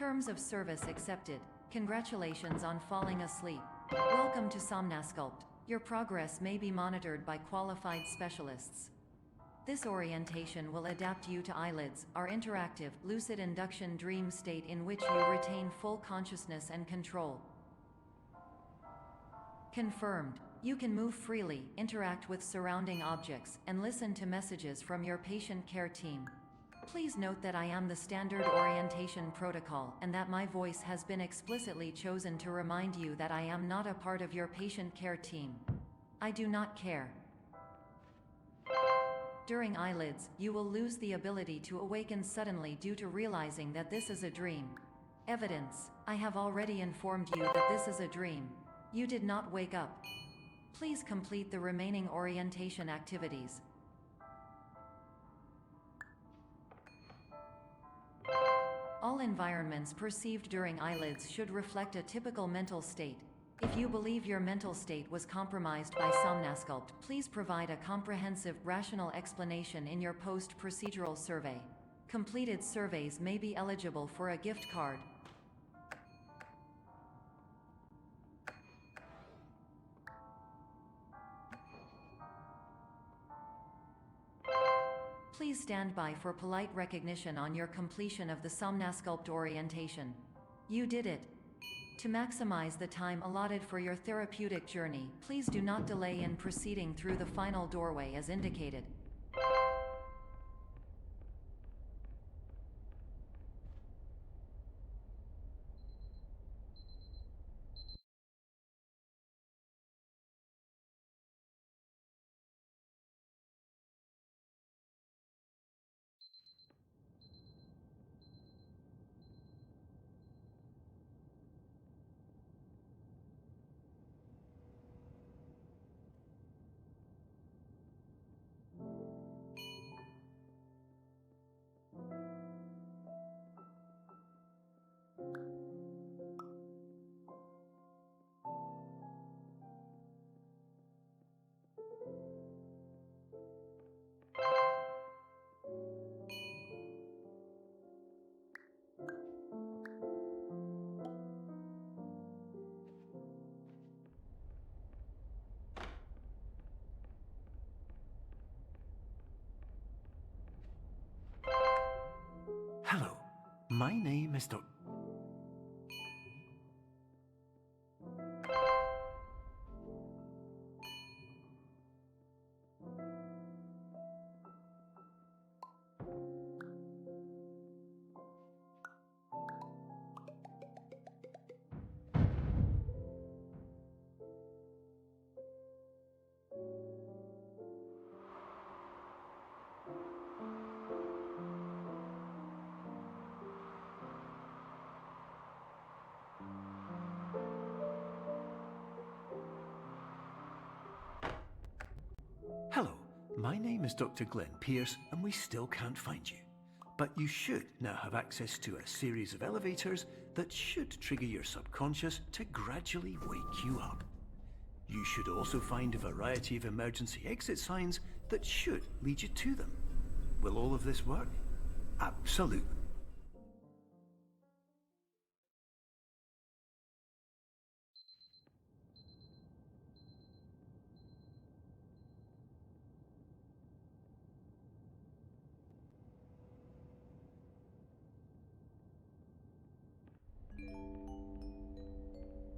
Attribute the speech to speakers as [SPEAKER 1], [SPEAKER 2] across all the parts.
[SPEAKER 1] Terms of service accepted. Congratulations on falling asleep. Welcome to Somnasculpt. Your progress may be monitored by qualified specialists. This orientation will adapt you to eyelids, our interactive, lucid induction dream state in which you retain full consciousness and control. Confirmed. You can move freely, interact with surrounding objects, and listen to messages from your patient care team. Please note that I am the standard orientation protocol and that my voice has been explicitly chosen to remind you that I am not a part of your patient care team. I do not care. During eyelids, you will lose the ability to awaken suddenly due to realizing that this is a dream. Evidence: I have already informed you that this is a dream. You did not wake up. Please complete the remaining orientation activities. All environments perceived during eyelids should reflect a typical mental state. If you believe your mental state was compromised by Somnasculpt, please provide a comprehensive, rational explanation in your post-procedural survey. Completed surveys may be eligible for a gift card. Please stand by for polite recognition on your completion of the Somnasculpt orientation. You did it. To maximize the time allotted for your therapeutic journey, please do not delay in proceeding through the final doorway as indicated.
[SPEAKER 2] Hello, my name is Dr. Hello, my name is Dr. Glenn Pierce, and we still can't find you. But you should now have access to a series of elevators that should trigger your subconscious to gradually wake you up. You should also find a variety of emergency exit signs that should lead you to them. Will all of this work? Absolutely.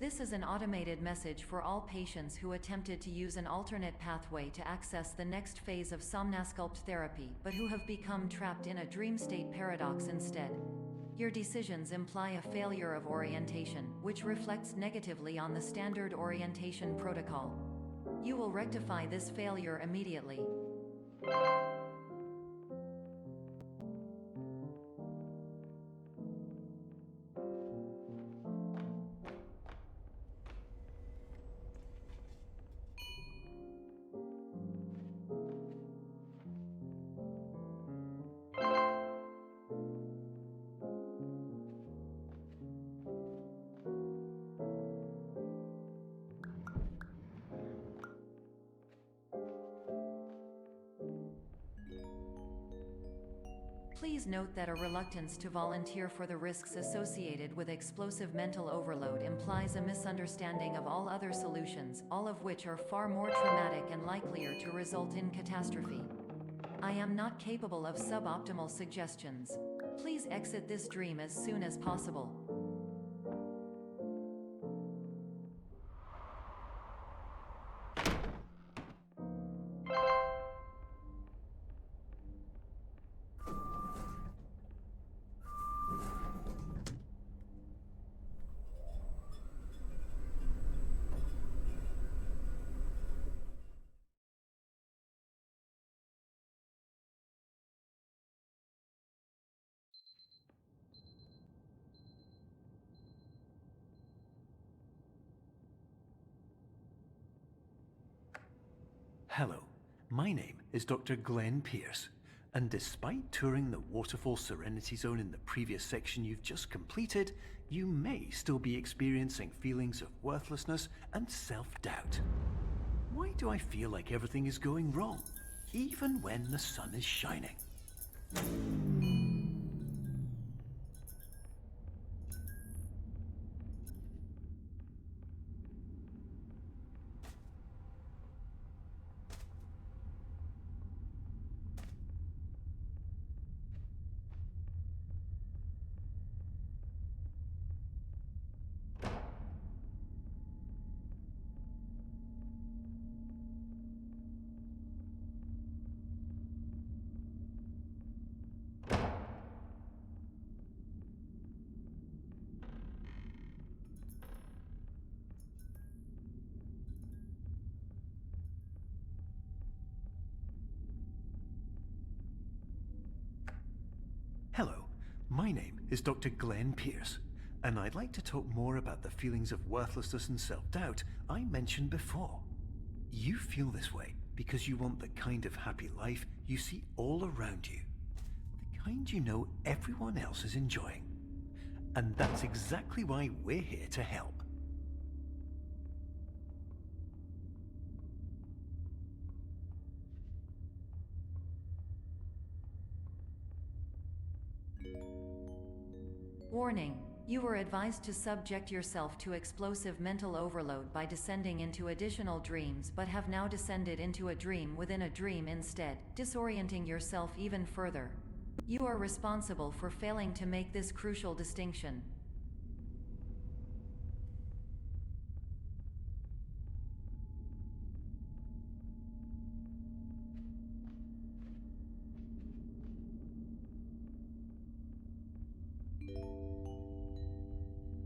[SPEAKER 1] This is an automated message for all patients who attempted to use an alternate pathway to access the next phase of Somnasculpt therapy, but who have become trapped in a dream state paradox instead. Your decisions imply a failure of orientation, which reflects negatively on the standard orientation protocol. You will rectify this failure immediately. Please note that a reluctance to volunteer for the risks associated with explosive mental overload implies a misunderstanding of all other solutions, all of which are far more traumatic and likelier to result in catastrophe. I am not capable of suboptimal suggestions. Please exit this dream as soon as possible.
[SPEAKER 2] Hello, my name is Dr. Glenn Pierce, and despite touring the Waterfall Serenity Zone in the previous section you've just completed, you may still be experiencing feelings of worthlessness and self-doubt. Why do I feel like everything is going wrong, even when the sun is shining? Hello, my name is Dr. Glenn Pierce, and I'd like to talk more about the feelings of worthlessness and self-doubt I mentioned before. You feel this way because you want the kind of happy life you see all around you, the kind you know everyone else is enjoying. And that's exactly why we're here to help.
[SPEAKER 1] Warning: you were advised to subject yourself to explosive mental overload by descending into additional dreams, but have now descended into a dream within a dream instead, disorienting yourself even further. You are responsible for failing to make this crucial distinction.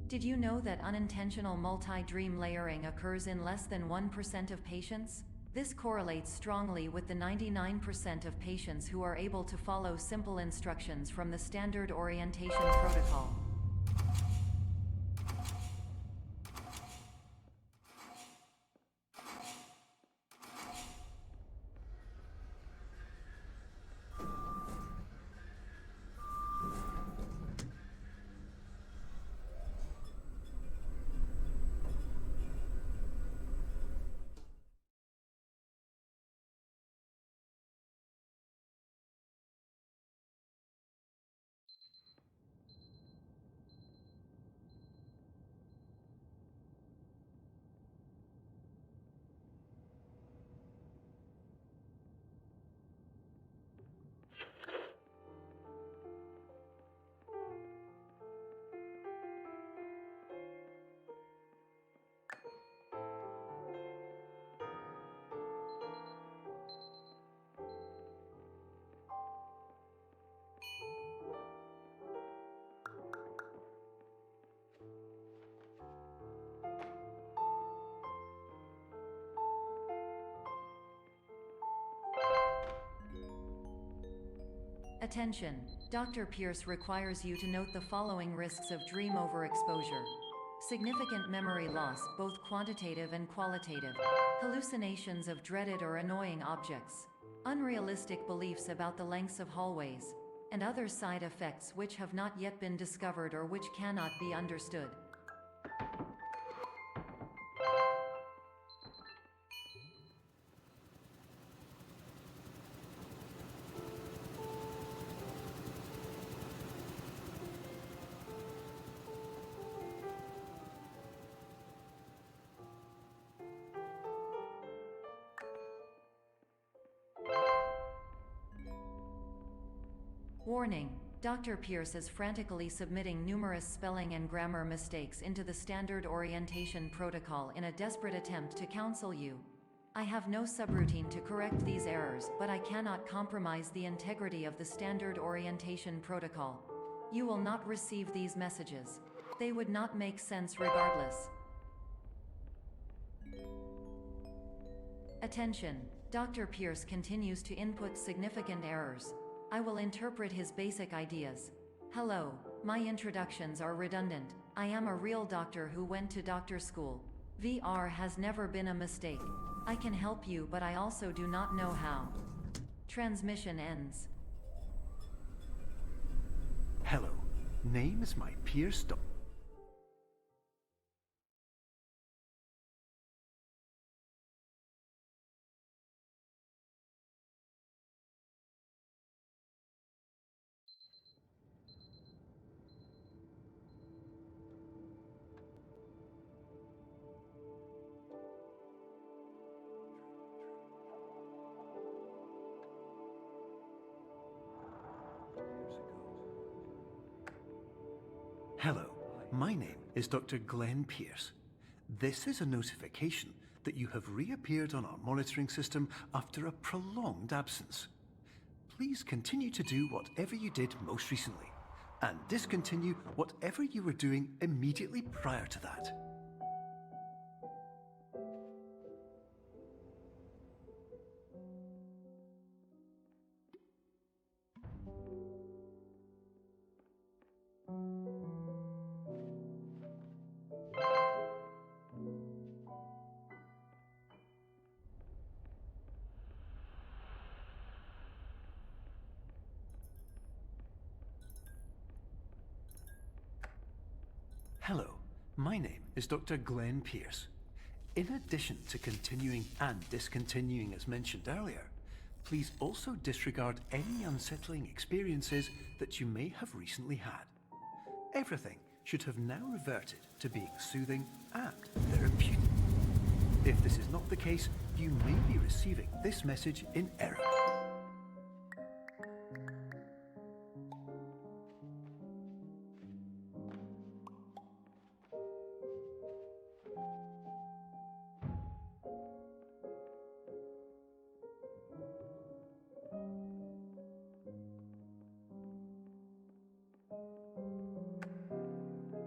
[SPEAKER 1] Did you know that unintentional multi-dream layering occurs in less than 1% of patients? This correlates strongly with the 99% of patients who are able to follow simple instructions from the standard orientation protocol. Attention! Dr. Pierce requires you to note the following risks of dream overexposure. Significant memory loss, both quantitative and qualitative. Hallucinations of dreaded or annoying objects. Unrealistic beliefs about the lengths of hallways. And other side effects which have not yet been discovered or which cannot be understood. Warning. Dr. Pierce is frantically submitting numerous spelling and grammar mistakes into the standard orientation protocol in a desperate attempt to counsel you. I have no subroutine to correct these errors, but I cannot compromise the integrity of the standard orientation protocol. You will not receive these messages. They would not make sense regardless. Attention. Dr. Pierce continues to input significant errors. I will interpret his basic ideas. Hello, my introductions are redundant. I am a real doctor who went to doctor school. VR has never been a mistake. I can help you, but I also do not know how. Transmission ends.
[SPEAKER 2] Hello, name is my Pierce. Hello, my name is Dr. Glenn Pierce. This is a notification that you have reappeared on our monitoring system after a prolonged absence. Please continue to do whatever you did most recently, and discontinue whatever you were doing immediately prior to that. Hello, my name is Dr. Glenn Pierce. In addition to continuing and discontinuing as mentioned earlier, please also disregard any unsettling experiences that you may have recently had. Everything should have now reverted to being soothing and therapeutic. If this is not the case, you may be receiving this message in error.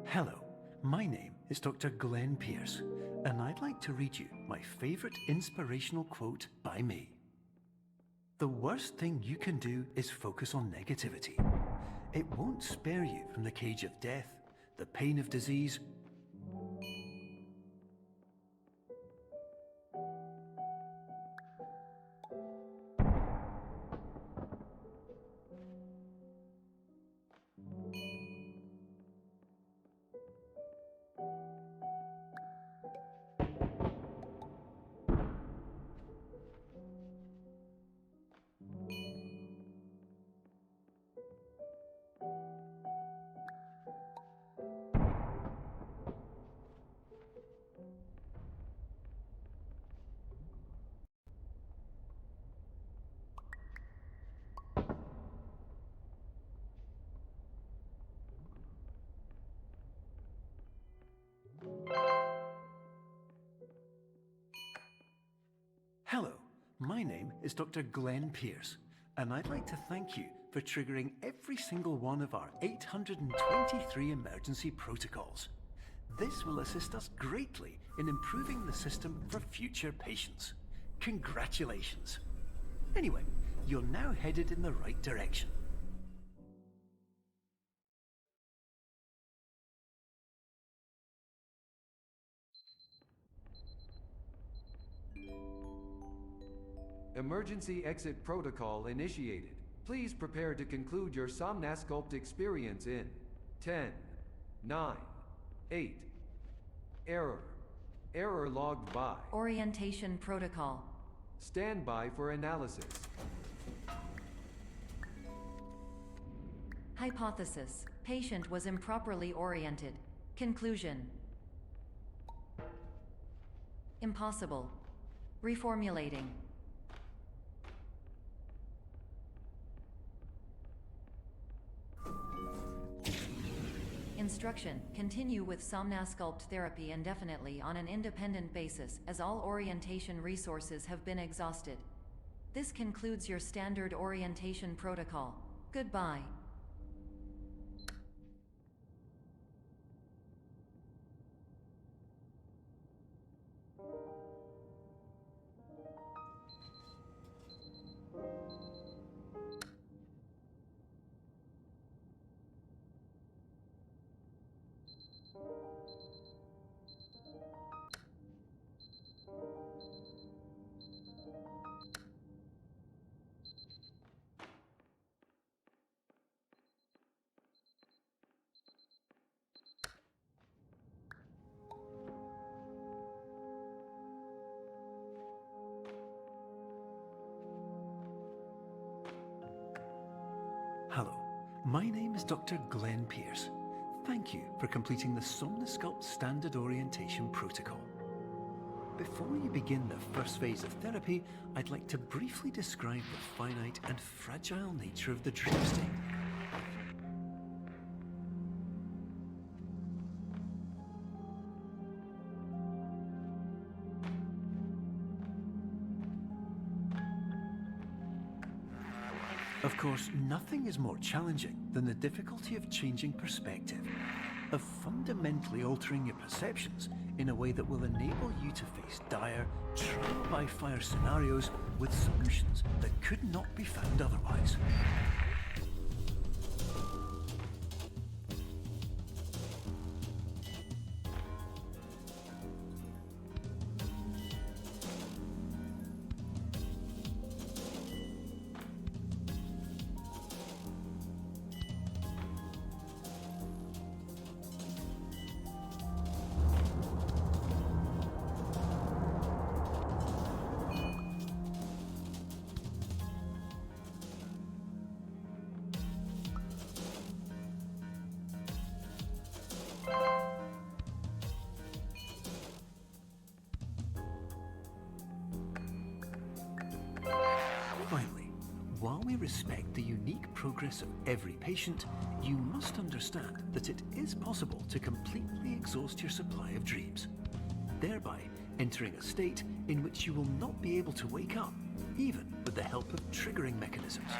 [SPEAKER 2] Hello, my name is Dr. Glenn Pierce, and I'd like to read you my favorite inspirational quote by me. The worst thing you can do is focus on negativity. It won't spare you from the cage of death, the pain of disease. Hello, my name is Dr. Glenn Pierce, and I'd like to thank you for triggering every single one of our 823 emergency protocols. This will assist us greatly in improving the system for future patients. Congratulations. Anyway, you're now headed in the right direction.
[SPEAKER 3] Emergency exit protocol initiated. Please prepare to conclude your Somnasculpt experience in 10, 9, 8. Error. Error logged by.
[SPEAKER 1] Orientation protocol.
[SPEAKER 3] Stand by for analysis.
[SPEAKER 1] Hypothesis. Patient was improperly oriented. Conclusion. Impossible. Reformulating. Instruction: continue with Somnasculpt therapy indefinitely on an independent basis, as all orientation resources have been exhausted. This concludes your standard orientation protocol. Goodbye.
[SPEAKER 2] Hello, my name is Dr. Glenn Pierce. Thank you for completing the Somnasculpt Standard Orientation Protocol. Before you begin the first phase of therapy, I'd like to briefly describe the finite and fragile nature of the dream state. Of course, nothing is more challenging than the difficulty of changing perspective, of fundamentally altering your perceptions in a way that will enable you to face dire, trial-by-fire scenarios with solutions that could not be found otherwise. Finally, while we respect the unique progress of every patient, you must understand that it is possible to completely exhaust your supply of dreams, thereby entering a state in which you will not be able to wake up, even with the help of triggering mechanisms.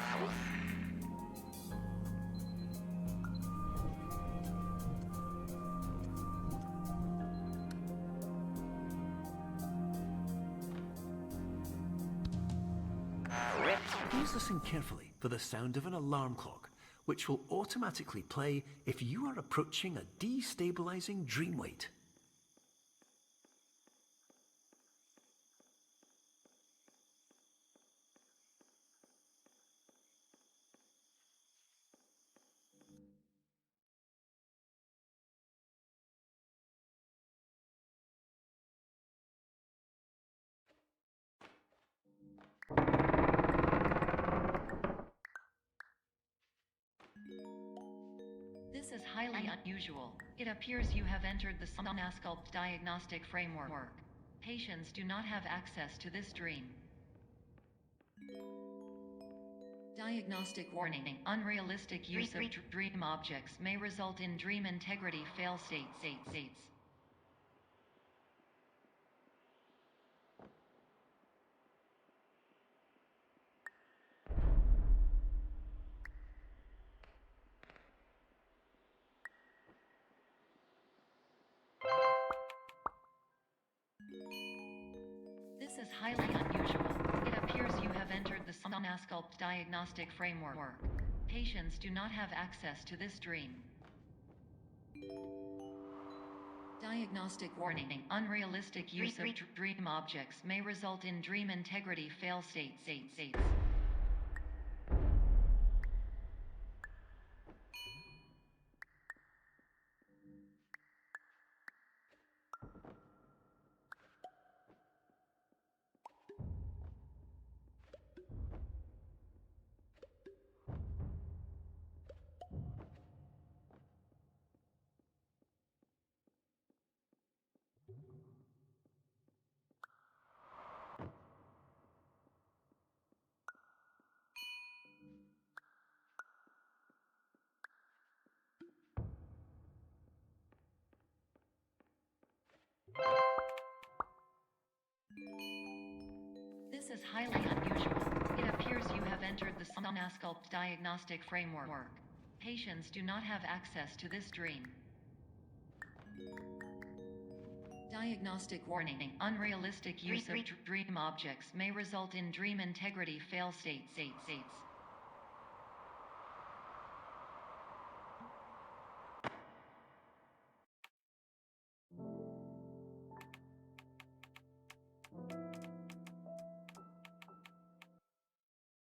[SPEAKER 2] Please listen carefully for the sound of an alarm clock, which will automatically play if you are approaching a destabilizing dream weight.
[SPEAKER 1] This is highly unusual. It appears you have entered the Somnasculpt diagnostic framework. Patients do not have access to this dream. Diagnostic warning. Unrealistic use of dream objects may result in dream integrity fail states. This is highly unusual. It appears you have entered the Somnasculpt diagnostic framework. Patients do not have access to this dream. Diagnostic warning. Unrealistic use of dream objects may result in dream integrity fail states. is highly unusual. It appears you have entered the Somnasculpt diagnostic framework. Patients do not have access to this dream. Diagnostic warning. Unrealistic use of dream objects may result in dream integrity fail states.